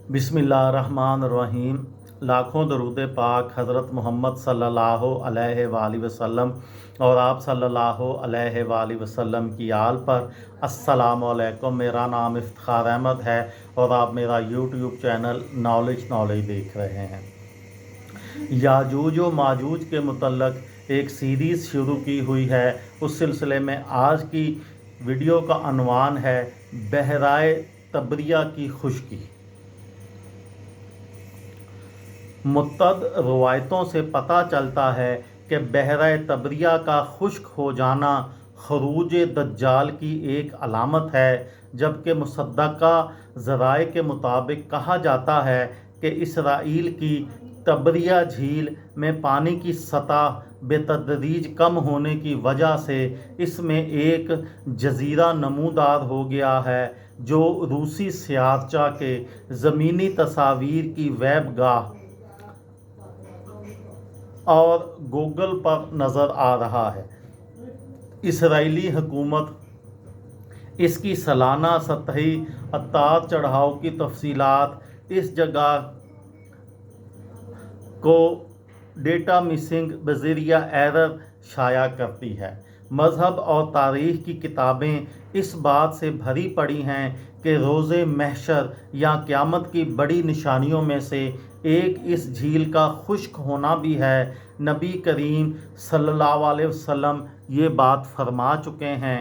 बिस्मिल्लाहिर्रहमानिर्रहीम। लाखों दरूद पाक हज़रत मोहम्मद सल्लल्लाहु अलैहि वसल्लम और आप सल्लल्लाहु अलैहि वसल्लम की आल पर। अस्सलामु अलैकुम। मेरा नाम इफ्तिखार अहमद है और आप मेरा यूट्यूब चैनल नॉलेज देख रहे हैं। याजूज व माजूज के मुतल्लक एक सीरीज़ शुरू की हुई है। उस सिलसिले में आज की वीडियो का अनवान है बहराए तबरिया की खुश्की। मुतअद्दिद रवायतों से पता चलता है कि बहरा तबरिया का खुश्क हो जाना खरूज दज्जाल की एक अलामत है, जबकि मुसद्दक़ा ज़राए के मुताबिक कहा जाता है कि इसराइल की तबरिया झील में पानी की सतह बेतदरीज कम होने की वजह से इसमें एक जजीरा नमूदार हो गया है, जो रूसी सियारचा के ज़मीनी तस्वीर की वेब गाह और गूगल पर नज़र आ रहा है। इसराइली हुकूमत इसकी सालाना सतही उतार चढ़ाव की तफसीलात इस जगह को डेटा मिसिंग बज़रिया एरर शाया करती है। मज़हब और तारीख़ की किताबें इस बात से भरी पड़ी हैं कि रोज़े महशर या क़यामत की बड़ी निशानियों में से एक इस झील का खुश्क होना भी है। नबी करीम सल्लल्लाहु अलैहि वसल्लम ये बात फरमा चुके हैं।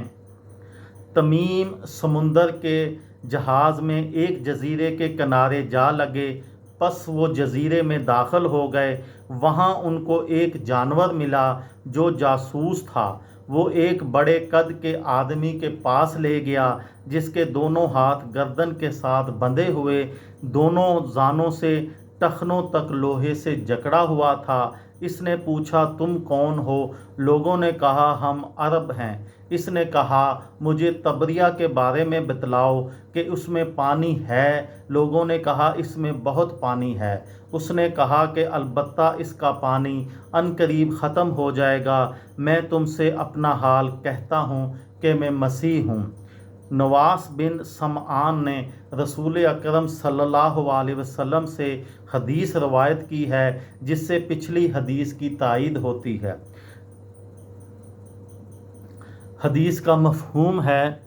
तमीम समुंदर के जहाज़ में एक जजीरे के किनारे जा लगे, बस वो जजीरे में दाखिल हो गए। वहाँ उनको एक जानवर मिला जो जासूस था। वो एक बड़े कद के आदमी के पास ले गया, जिसके दोनों हाथ गर्दन के साथ बंधे हुए, दोनों जानों से टखनों तक लोहे से जकड़ा हुआ था। इसने पूछा, तुम कौन हो? लोगों ने कहा, हम अरब हैं। इसने कहा, मुझे तबरिया के बारे में बतलाओ कि उसमें पानी है। लोगों ने कहा, इसमें बहुत पानी है। उसने कहा कि अलबत्ता इसका पानी अनकरीब ख़त्म हो जाएगा। मैं तुमसे अपना हाल कहता हूँ कि मैं मसीह हूँ। नवास बिन समआन ने रसूल अकरम सल्लल्लाहु अलैहि वसल्लम से हदीस रवायत की है, जिससे पिछली हदीस की तायीद होती है। हदीस का मफ़हूम है,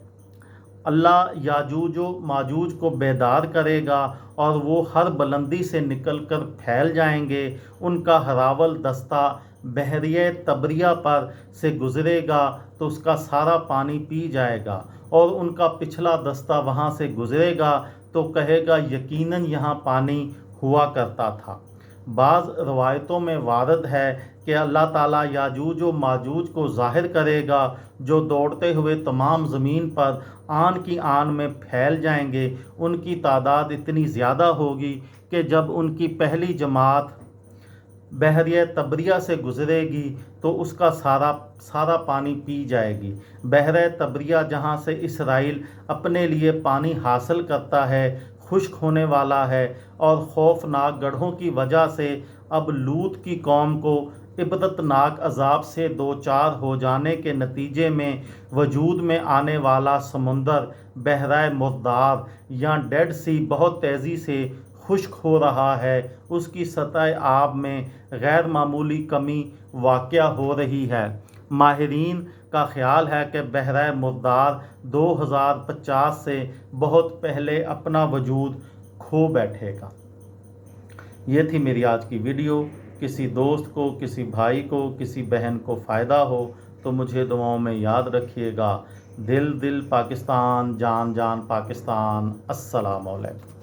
अल्लाह याजूज व माजूज को बेदार करेगा और वो हर बुलंदी से निकलकर फैल जाएंगे। उनका हरावल दस्ता बहरिया तबरिया पर से गुज़रेगा तो उसका सारा पानी पी जाएगा, और उनका पिछला दस्ता वहाँ से गुज़रेगा तो कहेगा, यकीनन यहाँ पानी हुआ करता था। बाज़ रवायतों में वारद है कि अल्लाह ताला याजूज व माजूज को ज़ाहिर करेगा, जो दौड़ते हुए तमाम ज़मीन पर आन की आन में फैल जाएंगे। उनकी तादाद इतनी ज़्यादा होगी कि जब उनकी पहली जमात बहरिया तबरिया से गुज़रेगी तो उसका सारा पानी पी जाएगी। बहरा तबरिया, जहाँ से इसराइल अपने लिए पानी हासिल करता है, खुश्क होने वाला है, और खौफनाक गढ़ों की वजह से अब लूत की कौम को इबरतनाक अजाब से दो चार हो जाने के नतीजे में वजूद में आने वाला समुंदर बहरा मुर्दार या डेड सी बहुत तेज़ी से खुश्क हो रहा है। उसकी सतह आब में गैर मामूली कमी वाक़या हो रही है। माहिरीन का ख्याल है कि बहरा मुर्दार 2050 से बहुत पहले अपना वजूद खो बैठेगा। ये थी मेरी आज की वीडियो। किसी दोस्त को, किसी भाई को, किसी बहन को फ़ायदा हो तो मुझे दुआओं में याद रखिएगा। दिल दिल पाकिस्तान, जान जान पाकिस्तान। अस्सलामु अलैकुम।